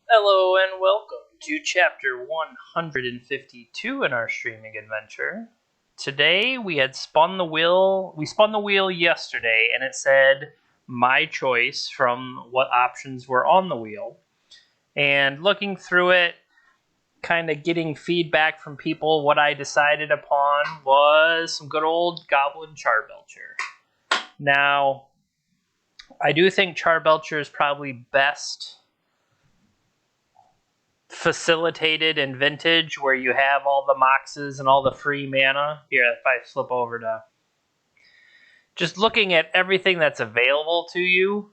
Hello and welcome to chapter 152 in our streaming adventure. Today we had spun the wheel. We spun the wheel yesterday and it said my choice from what options were on the wheel. And looking through it, kind of getting feedback from people, what I decided upon was some good old Goblin Charbelcher. Now, I do think Charbelcher is probably best facilitated in Vintage, where you have all the moxes and all the free mana. Here, if I flip over to just looking at everything that's available to you,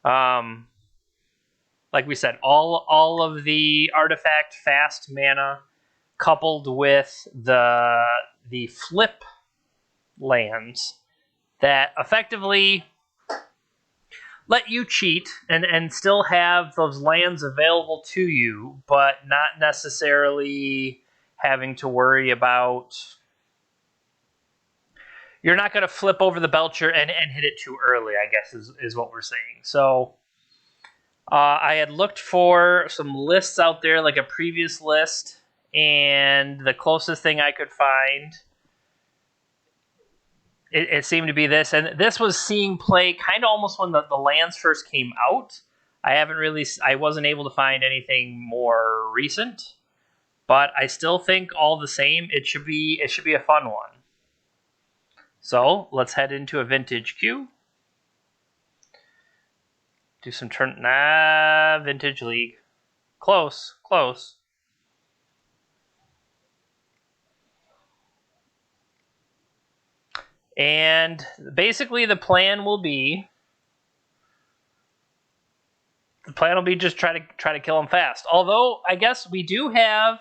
like we said, all of the artifact fast mana coupled with the flip lands that effectively let you cheat and still have those lands available to you, but not necessarily having to worry about. You're not going to flip over the Belcher and hit it too early, I guess, is what we're saying. So I had looked for some lists out there, like a previous list, and the closest thing I could find, it seemed to be this. And this was seeing play kind of almost when the lands first came out. I wasn't able to find anything more recent, but I still think all the same, it should be a fun one. So let's head into a vintage queue. Do some Vintage League. Close. And basically the plan will be just try to kill them fast. Although I guess we do have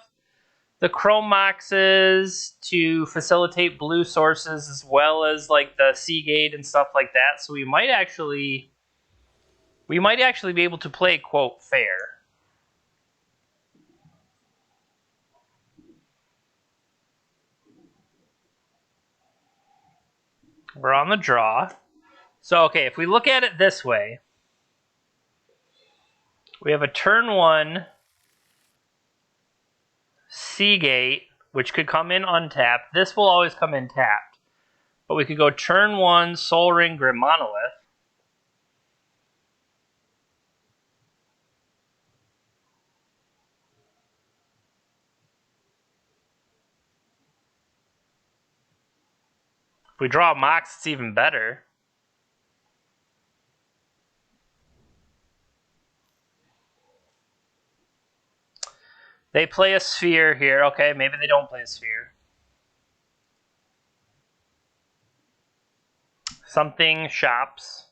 the Chrome Moxes to facilitate blue sources, as well as like the Seagate and stuff like that. So we might actually be able to play, quote, fair. We're on the draw. So, okay, if we look at it this way, we have a turn 1 Seagate, which could come in untapped. This will always come in tapped. But we could go turn 1 Soul Ring Grim Monolith. If we draw a Mox, it's even better. They play a Sphere here. Okay, maybe they don't play a Sphere. Something shops.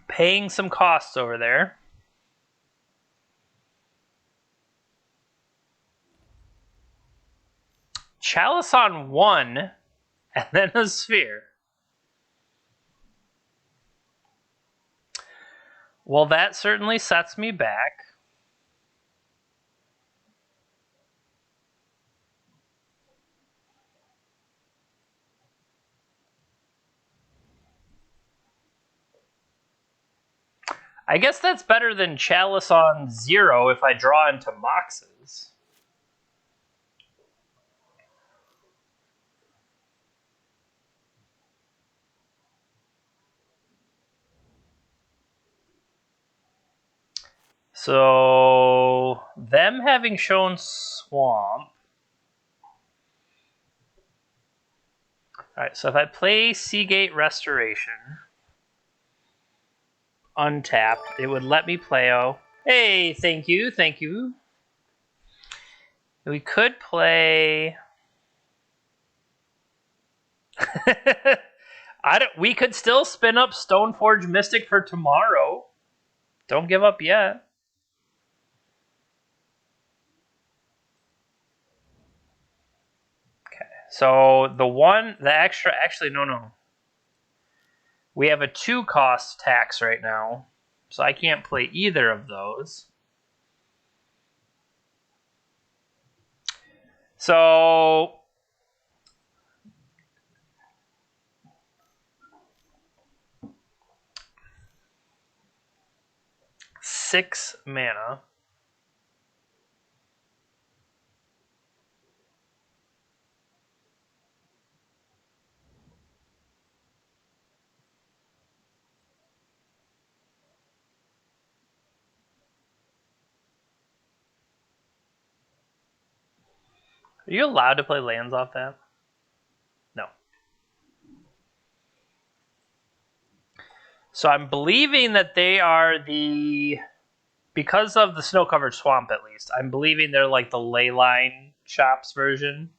Paying some costs over there. Chalice on 1, and then a Sphere. Well, that certainly sets me back. I guess that's better than Chalice on 0 if I draw into Moxes. So, them having shown Swamp. Alright, so if I play Seagate Restoration, untapped, it would let me play. Oh, hey, thank you. We could play. We could still spin up Stoneforge Mystic for tomorrow. Don't give up yet. Okay, so no. We have a 2-cost tax right now, so I can't play either of those. So 6 mana. Are you allowed to play lands off that? No. So I'm believing that they are because of the snow-covered swamp at least, I'm believing they're like the Leyline Shops version.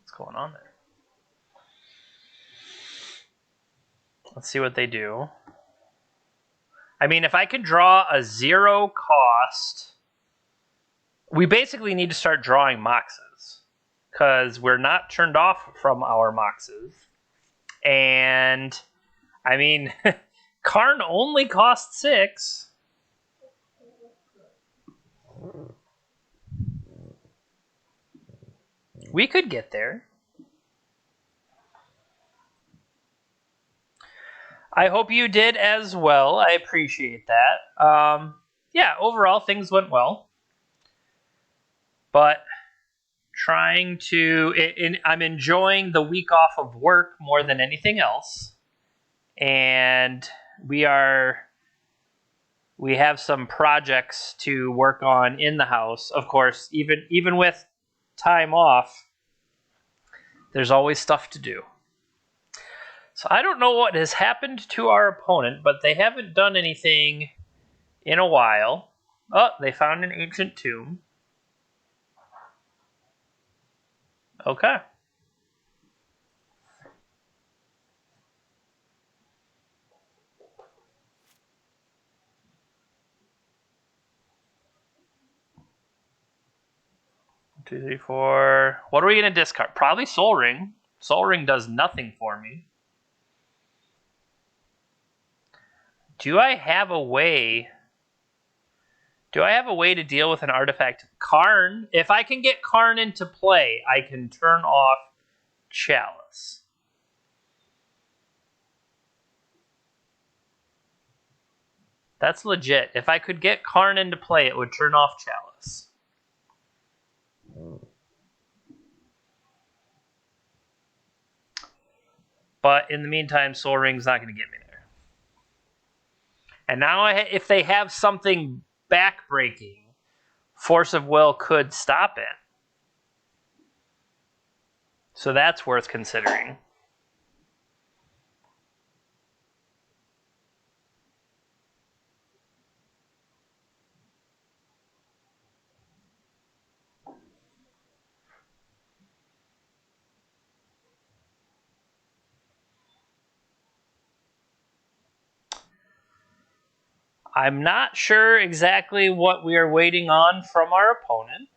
What's going on there? Let's see what they do. I mean, if I can draw a 0 cost, we basically need to start drawing Moxes because we're not turned off from our Moxes. And I mean, Karn only costs 6. We could get there. I hope you did as well. I appreciate that. Yeah, overall, things went well. But I'm enjoying the week off of work more than anything else. And we have some projects to work on in the house. Of course, even with time off, there's always stuff to do. So I don't know what has happened to our opponent, but they haven't done anything in a while. Oh, they found an ancient tomb. Okay. Two, three, four. What are we going to discard? Probably Soul Ring. Soul Ring does nothing for me. Do I have a way to deal with an artifact? Karn. If I can get Karn into play, I can turn off Chalice. That's legit. If I could get Karn into play, it would turn off Chalice. But in the meantime, Soul Ring's not going to get me there. And now, if they have something backbreaking, Force of Will could stop it. So that's worth considering. I'm not sure exactly what we are waiting on from our opponent.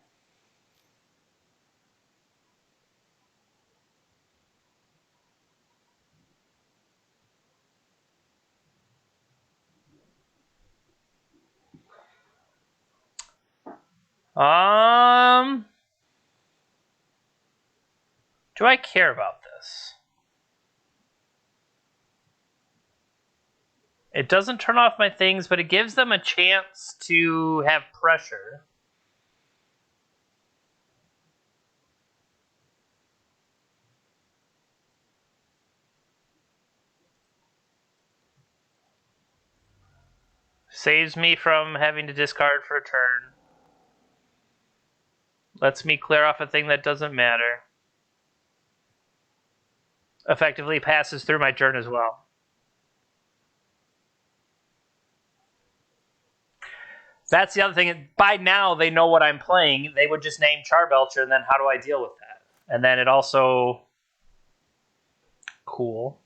Do I care about this? It doesn't turn off my things, but it gives them a chance to have pressure. Saves me from having to discard for a turn. Lets me clear off a thing that doesn't matter. Effectively passes through my turn as well. That's the other thing. By now, they know what I'm playing. They would just name Charbelchin, and then how do I deal with that? And then it also... Cool.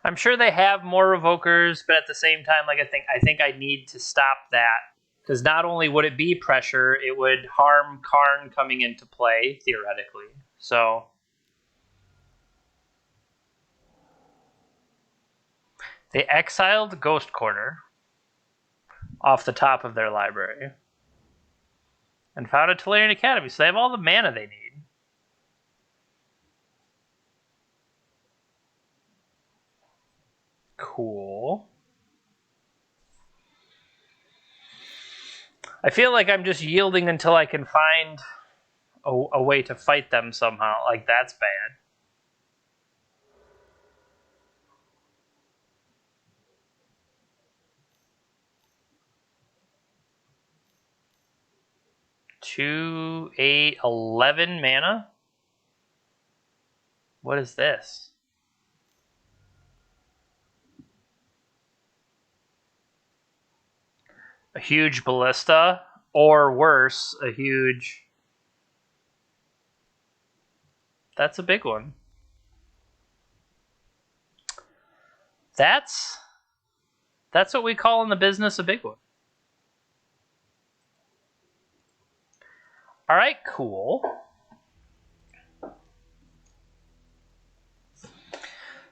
I'm sure they have more Revokers, but at the same time, like I think I need to stop that. Because not only would it be pressure, it would harm Karn coming into play, theoretically. So... They exiled Ghost Quarter off the top of their library. And found a Tolarian Academy, so they have all the mana they need. Cool. I feel like I'm just yielding until I can find a way to fight them somehow. Like, that's bad. Two, 8, 11 mana? What is this? A huge ballista? Or worse, a huge... That's a big one. That's what we call in the business a big one. All right, cool.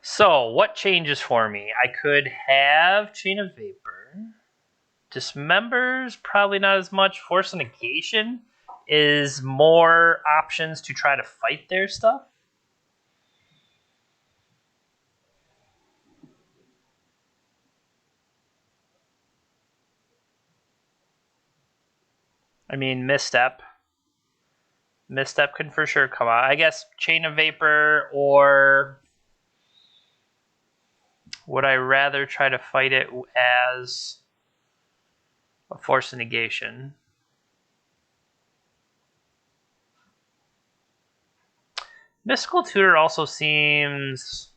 So, what changes for me? I could have Chain of Vapor. Dismembers, probably not as much. Force of Negation is more options to try to fight their stuff. I mean, Misstep. Misstep can for sure come out. I guess Chain of Vapor, or would I rather try to fight it as a Force of Negation? Mystical Tutor also seems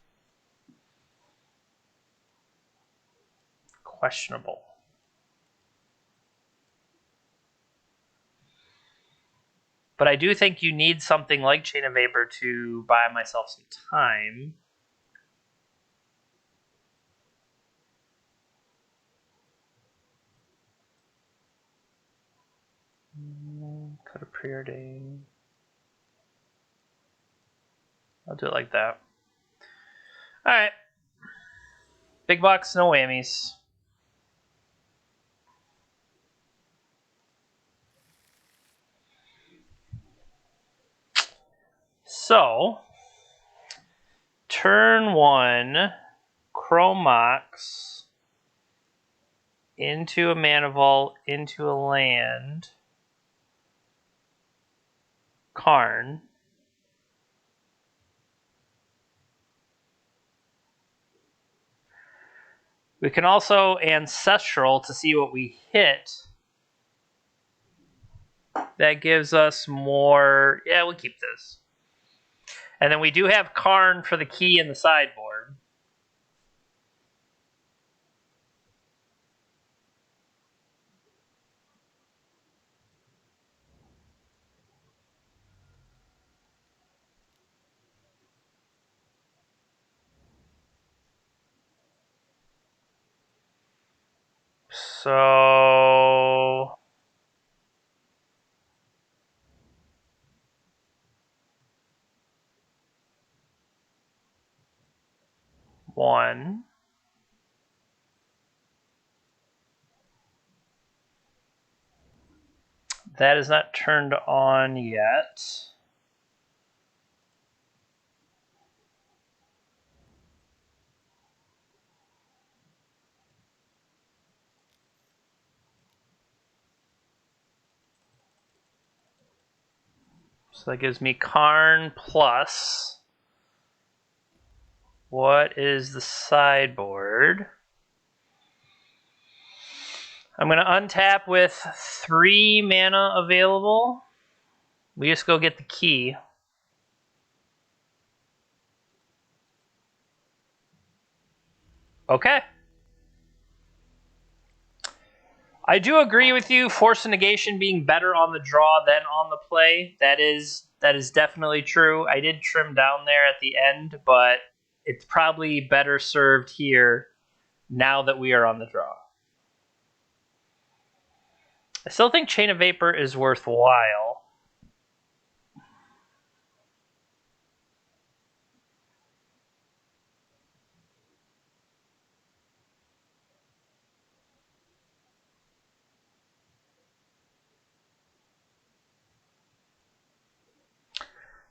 questionable. But I do think you need something like Chain of Vapor to buy myself some time. Could have preordained. I'll do it like that. All right. Big bucks, no whammies. So, turn 1, Chromox into a Mana Vault, into a land, Karn. We can also Ancestral to see what we hit. That gives us more... Yeah, we'll keep this. And then we do have Karn for the key in the sideboard. So... One. That is not turned on yet. So that gives me Karn plus. What is the sideboard? I'm going to untap with 3 mana available. We just go get the key. Okay. I do agree with you, Force of Negation being better on the draw than on the play. That is definitely true. I did trim down there at the end, but it's probably better served here now that we are on the draw. I still think Chain of Vapor is worthwhile.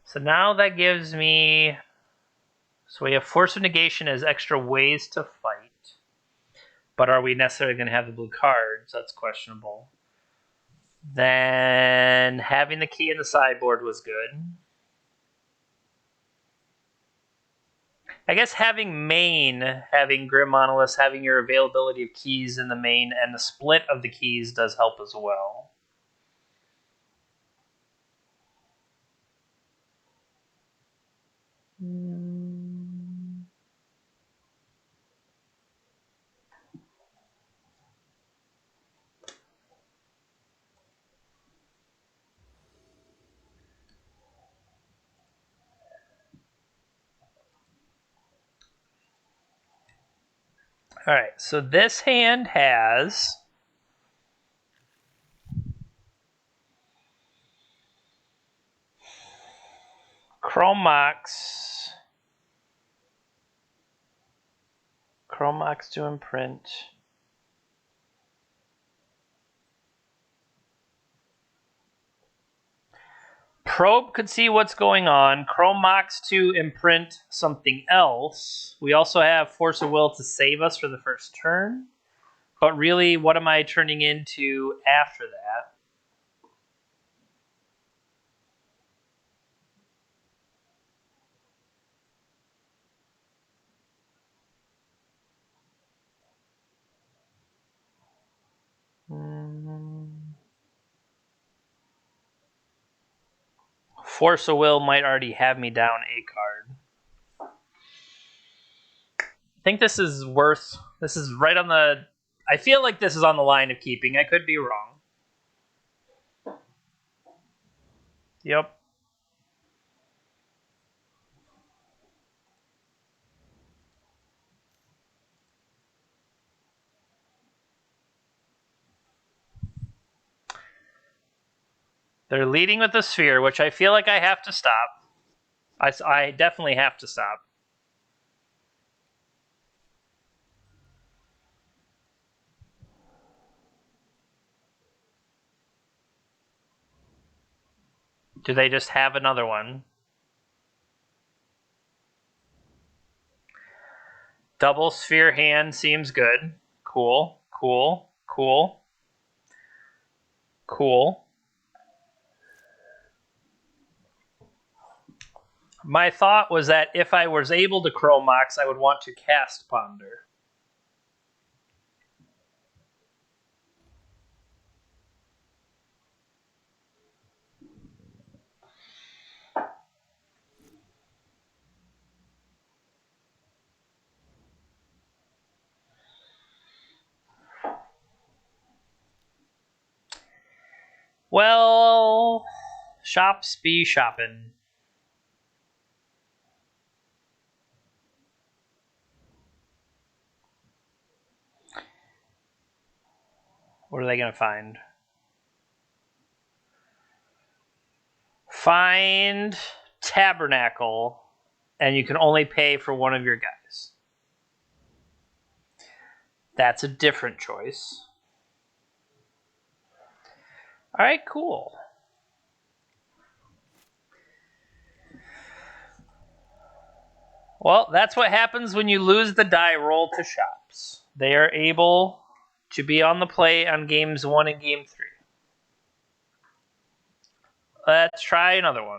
So now that gives me... So we have Force of Negation as extra ways to fight. But are we necessarily going to have the blue cards? That's questionable. Then having the key in the sideboard was good. I guess having main, having Grim Monoliths, having your availability of keys in the main, and the split of the keys does help as well. All right, so this hand has Chromox to imprint. Probe could see what's going on. Chromox to imprint something else. We also have Force of Will to save us for the first turn. But really, what am I turning into after that? Force of Will might already have me down a card. I think this is worth... This is right on the... I feel like this is on the line of keeping. I could be wrong. Yep. They're leading with the sphere, which I feel like I have to stop. I definitely have to stop. Do they just have another one? Double sphere hand seems good. Cool, cool, cool, cool. My thought was that if I was able to Chromox, I would want to cast Ponder. Well, shops be shopping. What are they going to find? Find Tabernacle, and you can only pay for one of your guys. That's a different choice. All right, cool. Well, that's what happens when you lose the die roll to shops. They are able to be on the play on games 1 and game 3. Let's try another one.